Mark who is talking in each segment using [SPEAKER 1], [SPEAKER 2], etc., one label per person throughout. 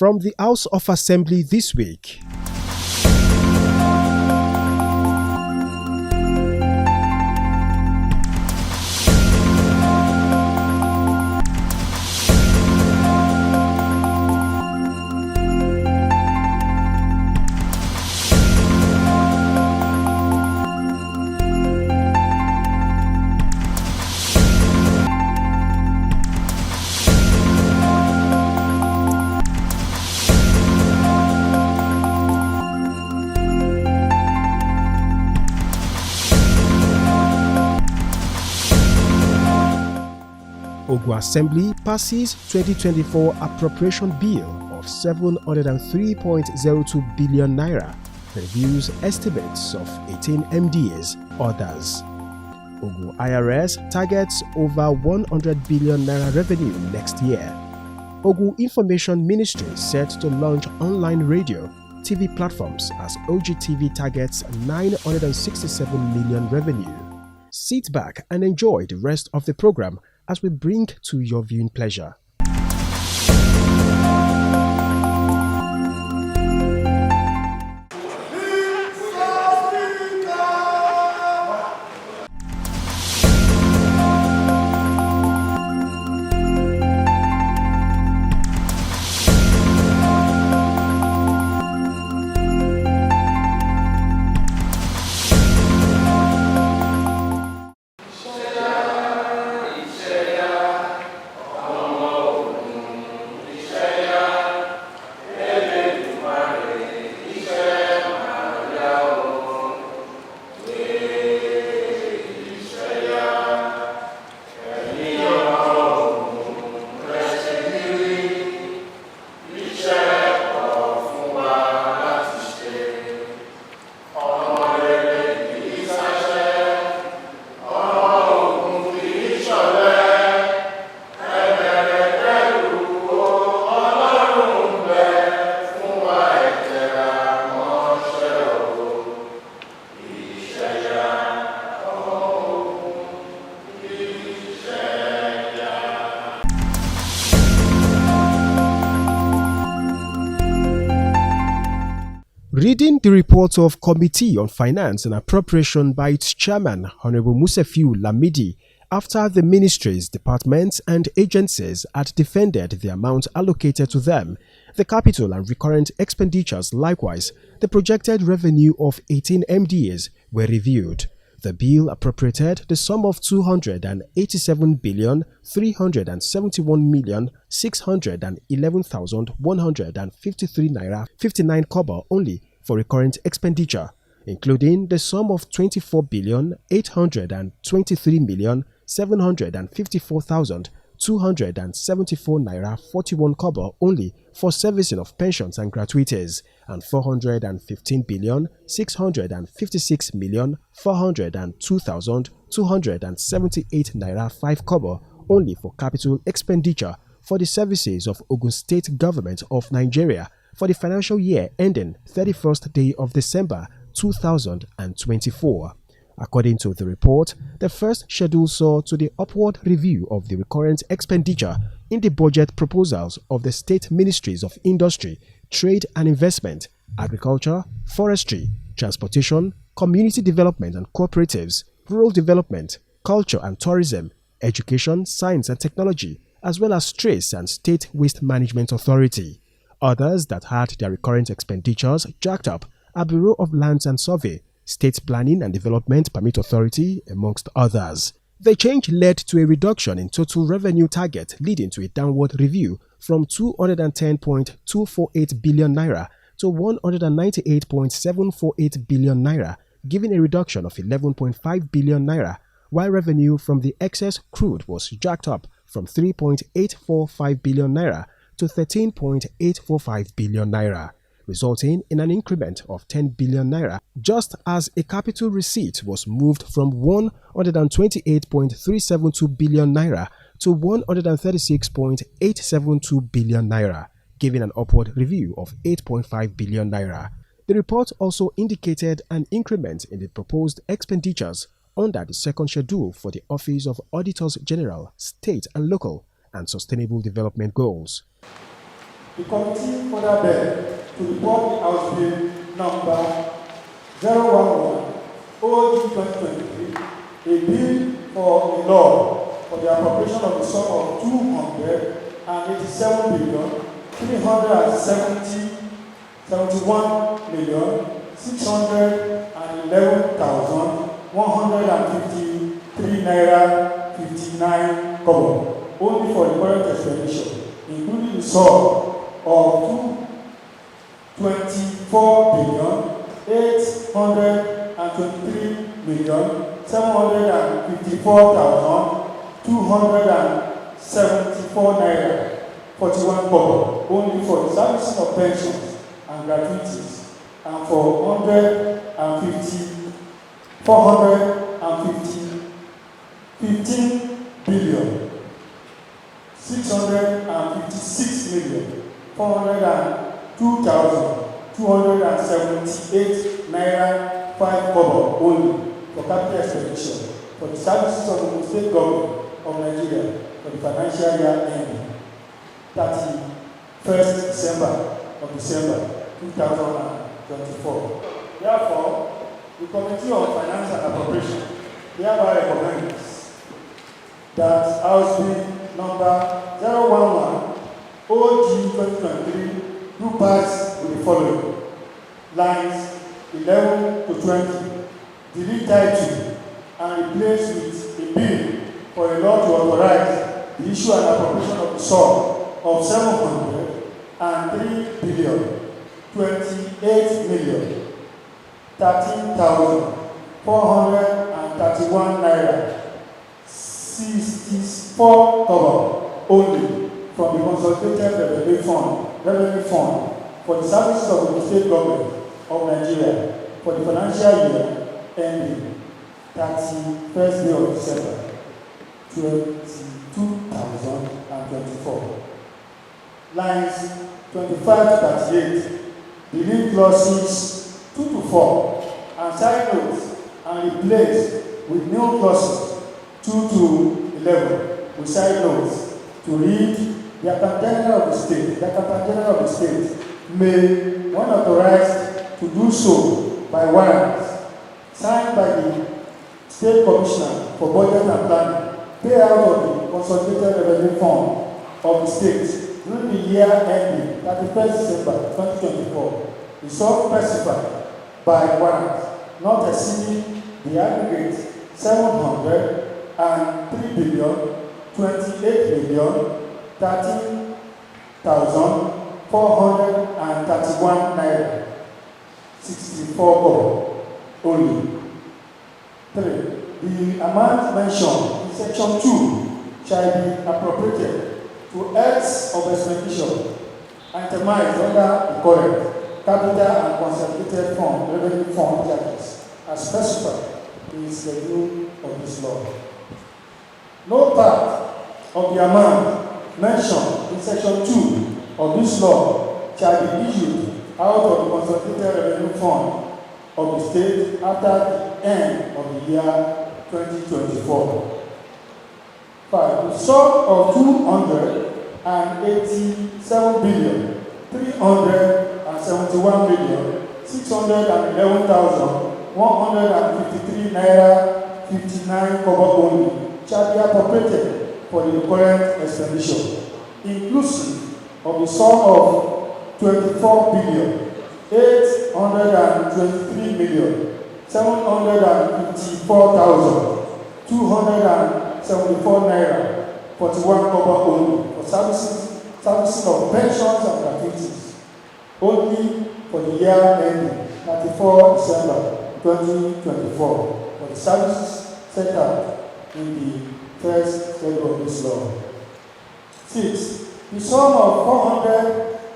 [SPEAKER 1] From the House of Assembly this week. Ogun Assembly passes 2024 Appropriation Bill of 703.02 billion naira, reviews estimates of 18 MDAs, others. Ogun IRS targets over 100 billion naira revenue next year. Ogun Information Ministry set to launch online radio, TV platforms as Ogtv targets 967 million revenue. Sit back and enjoy the rest of the program as we bring to your viewing pleasure. Reading the report of Committee on Finance and Appropriation by its chairman, Honorable Musefiu Lamidi, after the ministries, departments and agencies had defended the amount allocated to them, the capital and recurrent expenditures, likewise, the projected revenue of 18 MDAs were reviewed. The bill appropriated the sum of 287,371,611,153 naira 59 kobo only for recurrent expenditure, including the sum of 24,823,754,274 naira 41 kobo only for servicing of pensions and gratuities, and 415,656,402,278 naira 5 kobo only for capital expenditure for the services of Ogun State Government of Nigeria for the financial year ending 31st day of December 2024. According to the report, the first schedule saw to the upward review of the recurrent expenditure in the budget proposals of the state ministries of Industry, Trade and Investment, Agriculture, Forestry, Transportation, Community Development and Cooperatives, Rural Development, Culture and Tourism, Education, Science and Technology, as well as Trace and State Waste Management Authority. Others that had their recurrent expenditures jacked up are Bureau of Lands and Survey, State Planning and Development Permit Authority, amongst others. The change led to a reduction in total revenue target, leading to a downward review from 210.248 billion naira to 198.748 billion naira, giving a reduction of 11.5 billion naira, while revenue from the excess crude was jacked up from 3.845 billion naira to 13.845 billion naira, resulting in an increment of 10 billion naira, just as a capital receipt was moved from 128.372 billion naira to 136.872 billion naira, giving an upward review of 8.5 billion naira. The report also indicated an increment in the proposed expenditures under the second schedule for the Office of Auditors General, State and Local, and Sustainable Development Goals.
[SPEAKER 2] The committee further begged to report the House Bill number 011 OG 2023, a bill for a law for the appropriation of the sum of 287,611,153 naira 59 kobo, only for the current expenditure, including the sum of 24,823,754,274 naira 41 kobo, only for the servicing of pensions and gratuities, and for 15,456,402,278 naira 5 kobo, only for capital expenditure for the services of the state government of Nigeria for the financial year ending 31st December 2024. Therefore, the Committee on Finance and Appropriation hereby recommends that House Bill number 011 OG 2023 do pass with the following: lines 11 to 20, delete title and replace with a bill for a law to authorize the issue and appropriation of the sum of 703,013,431 naira 64 kobo, only from the Consolidated Revenue Fund for the services of the state government of Nigeria for the financial year ending 31st day of December 2024. Lines 25 to 38, delete clauses 2 to 4 and side notes and replace with new clauses 2 to 11 with side notes to read: the Accountant General of the State may, when authorized to do so by warrant, signed by the State Commissioner for Budget and Planning, pay out of the Consolidated Revenue Fund of the state during the year ending 31st December 2024, the sum specified by warrant not exceeding the aggregate 703,013,013,431 naira 64 kobo, only. 3. The amount mentioned in section 2 shall be appropriated to heads of expenditure itemized under the current capital and consolidated revenue fund charges as specified in the schedule of this law. No part of the amount mentioned in section 2 of this law shall be issued out of the consolidated revenue fund of the state after the end of the year 2024. 5. The sum of 287,371,611,153 naira 59 kobo only shall be appropriated for the current expenditure, inclusive of the sum of 24,823,754,274 naira 41 kobo only for services of pensions and gratuities, only for the year ending 31 December 2024 for the services set out in the first schedule of this law. 6. The sum of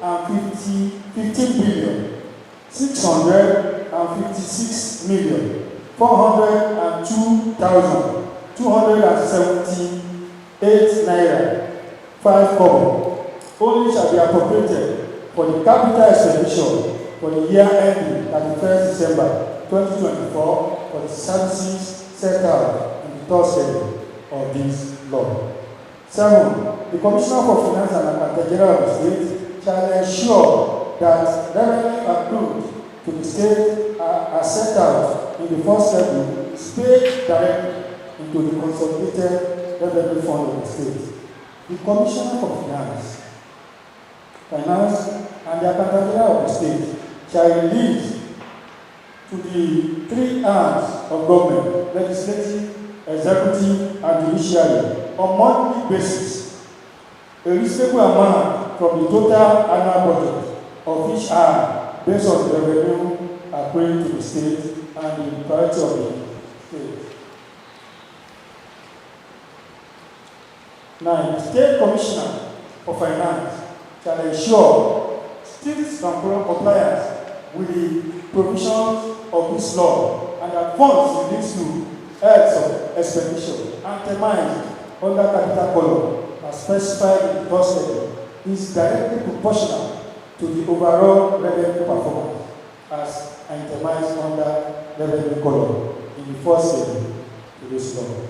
[SPEAKER 2] 415,402,278 naira 5 kobo only shall be appropriated for the capital expenditure for the year ending 31st December 2024 for the services set out in the third schedule of this law. 7. The Commissioner for Finance and Accountant General of the State shall ensure that revenue accrued to the state are set out in the first schedule is paid directly into the consolidated revenue fund of the state. The Commissioner for Finance and the Accountant of the state shall release to the three arms of government, legislative, executive, and judiciary, on monthly basis, a reasonable amount from the total annual budget of each arm based on the revenue accruing to the state and the priority of the state. 9. The State Commissioner for Finance shall ensure strict compliance with the provisions of this law and that funds released to health expenditure and determined under capital column as specified in the first schedule is directly proportional to the overall revenue performance as determined under revenue column in the first schedule to this law.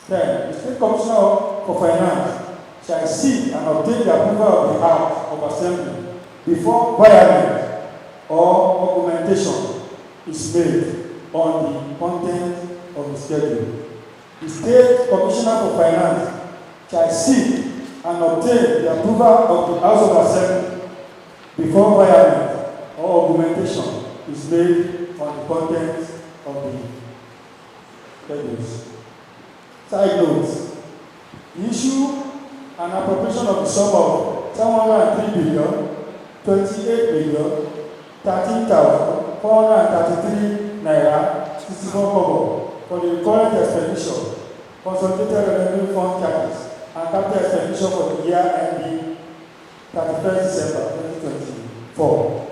[SPEAKER 2] 10. The State Commissioner for Finance shall seek and obtain the approval of the House of Assembly before violation or augmentation is made on the content of the schedule. The State Commissioner for Finance shall seek and obtain the approval of the House of Assembly before violation or augmentation is made on the content of the schedules. Side notes. The issue and appropriation of the sum of 703 billion, 28 billion, 13,433 naira, 64 kobo for the recurrent expenditure, consolidated revenue fund charges, and capital expenditure for the year ending 31st December 2024.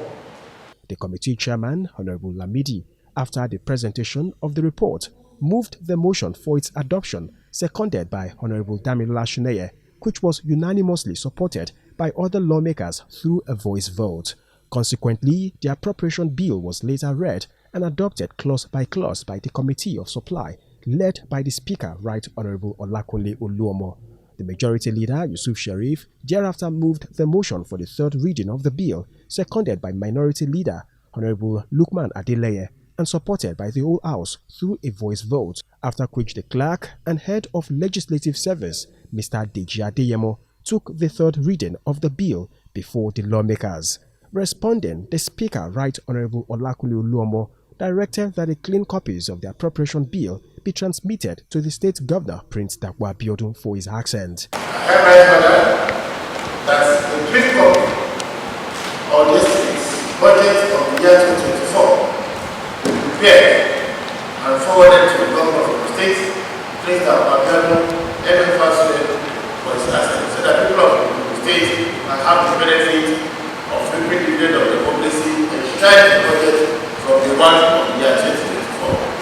[SPEAKER 1] The committee chairman, Honorable Lamidi, after the presentation of the report, moved the motion for its adoption, seconded by Honorable Damilola Shineye, which was unanimously supported by other lawmakers through a voice vote. Consequently, the appropriation bill was later read and adopted clause by clause by the Committee of Supply, led by the Speaker, Right Honorable Olakunle Oluomo. The Majority Leader, Yusuf Sharif, thereafter moved the motion for the third reading of the bill, seconded by Minority Leader, Honorable Lukman Adeleye, and supported by the whole House through a voice vote, after which the Clerk and Head of Legislative Service, Mr. Deji Adeyemo, took the third reading of the bill before the lawmakers. Responding, the Speaker, Right Honorable Olakunle Oluomo, directed that the clean copies of the appropriation bill be transmitted to the State Governor, Prince Dakwa Abiodun, for his accent.
[SPEAKER 3] I hereby order that the clean copy of the state's budget of the year 2024 and forwarded to the governor of the state, Prince Dakwa Abiodun, for his assent, so that people of the state can have the benefit of the dividend of the publicity and strive the budget from the one of the year 2024.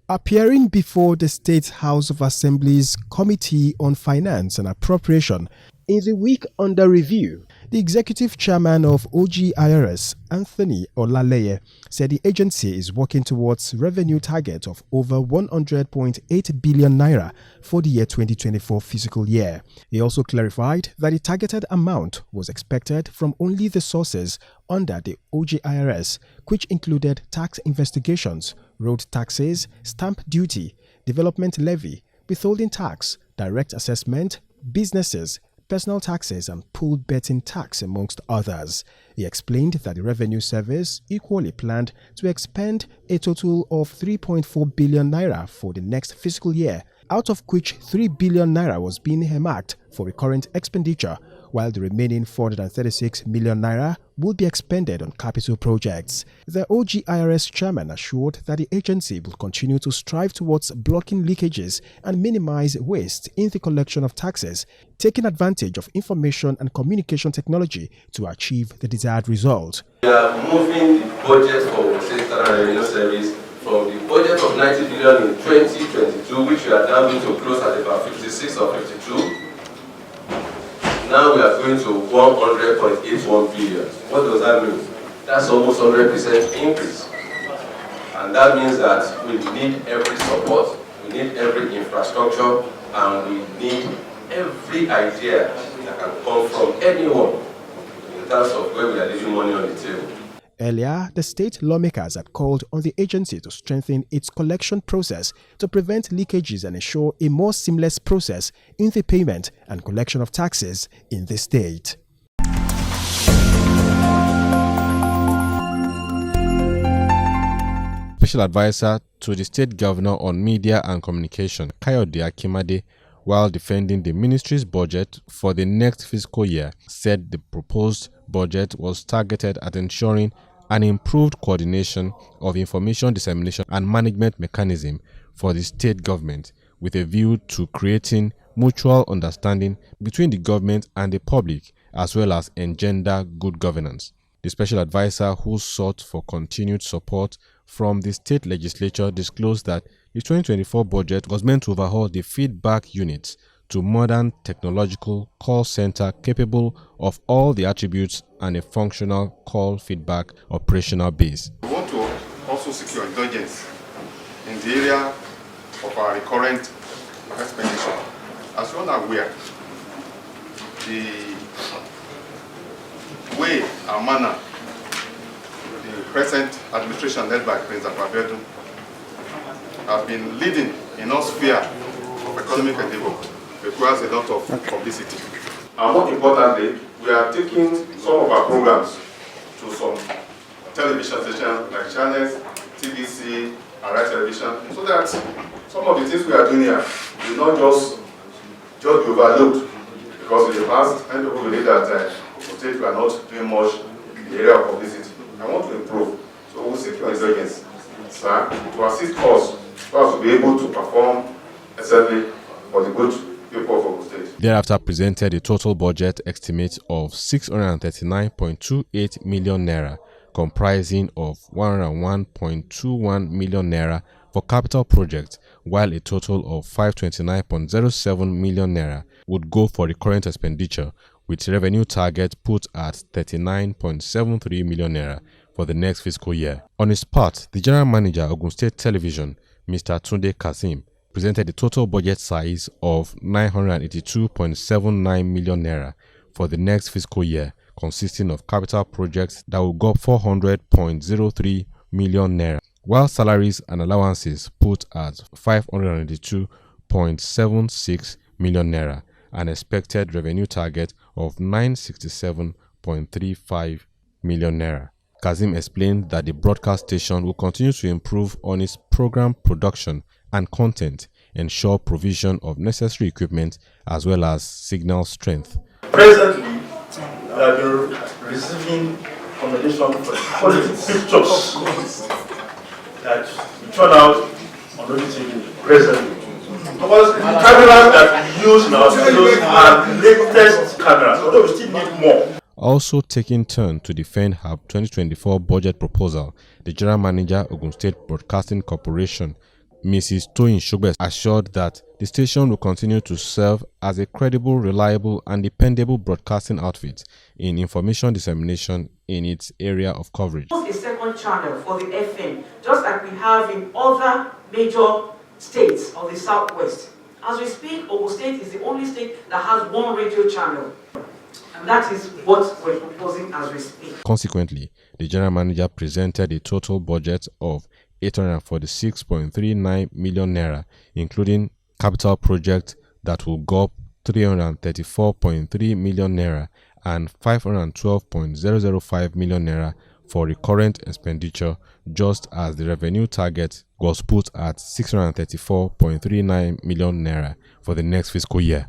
[SPEAKER 1] Appearing before the State House of Assembly's Committee on Finance and Appropriation in the week under review, the Executive Chairman of OGIRS, Anthony Olaleye, said the agency is working towards revenue target of over 100.8 billion naira for the year 2024 fiscal year. He also clarified that the targeted amount was expected from only the sources under the OGIRS, which included tax investigations, road taxes, stamp duty, development levy, withholding tax, direct assessment, businesses, personal taxes and pooled betting tax, amongst others. He explained that the Revenue Service equally planned to expend a total of 3.4 billion naira for the next fiscal year, out of which 3 billion naira was being earmarked for recurrent expenditure, while the remaining 436 million naira will be expended on capital projects. The OGIRS chairman assured that the agency will continue to strive towards blocking leakages and minimize waste in the collection of taxes, taking advantage of information and communication technology to achieve the desired result.
[SPEAKER 4] We are moving the budget for the State Revenue Service from the budget of 90 billion in 2022, which we are now going to close at about 56 or 52. Now we are going to 100.81 billion. What does that mean? That's almost 100% increase. And that means that we need every support, we need every infrastructure, and we need every idea that can come from anyone in terms of where we are leaving money on the table.
[SPEAKER 1] Earlier, the state lawmakers had called on the agency to strengthen its collection process to prevent leakages and ensure a more seamless process in the payment and collection of taxes in the state. Special Advisor to the State Governor on Media and Communication, Kayode Akimade, while defending the ministry's budget for the next fiscal year, said the proposed budget was targeted at ensuring an improved coordination of information dissemination and management mechanism for the state government, with a view to creating mutual understanding between the government and the public, as well as engender good governance. The special advisor, who sought for continued support from the state legislature, disclosed that the 2024 budget was meant to overhaul the feedback units to modern technological call center capable of all the attributes and a functional call feedback operational base.
[SPEAKER 5] We want to also secure indulgence in the area of our recurrent expenditure. As you are aware, the way and manner the present administration led by Prince Appropiation has been leading in all spheres of economic endeavor requires a lot of publicity. And more importantly, we are taking some of our programs to some television stations like channels, TVC, and Right Television, so that some of the things we are doing here will not just be overlooked. Because in the past, many people believe that we are not doing much in the area of publicity. I want to improve. So we'll seek your indulgence, sir, to assist us so as to be able to perform excellently for the good people of Ogun State.
[SPEAKER 1] Thereafter presented a total budget estimate of 639.28 million naira, comprising of 101.21 million naira for capital projects, while a total of 529.07 million naira would go for recurrent expenditure, with revenue target put at 39.73 million naira for the next fiscal year. On his part, the General Manager, Ogun State Television, Mr. Tunde Kasim, presented a total budget size of 982.79 million naira for the next fiscal year, consisting of capital projects that will go up 400.03 million naira, while salaries and allowances put at 582.76 million naira, an expected revenue target of 967.35 million naira. Kazim explained that the broadcast station will continue to improve on its program production and content, ensure provision of necessary equipment as well as signal strength.
[SPEAKER 6] Presently, we have been receiving commendation for quality pictures that we turn out on Ogtv presently. Because the cameras that we use in our studios are the latest cameras, although we still need more.
[SPEAKER 1] Also taking turn to defend her 2024 budget proposal, the General Manager, Ogun State Broadcasting Corporation, Mrs. Toyin Shogbe, assured that the station will continue to serve as a credible, reliable, and dependable broadcasting outfit in information dissemination in its area of coverage.
[SPEAKER 7] A second channel for the FM, just like we have in other major states of the Southwest. As we speak, Ogun State is the only state that has one radio channel. And that is what we're proposing as we speak.
[SPEAKER 1] Consequently, the General Manager presented a total budget of 846.39 million naira, including capital projects that will go up 334.3 million naira and 512.005 million naira for recurrent expenditure, just as the revenue target was put at 634.39 million naira for the next fiscal year.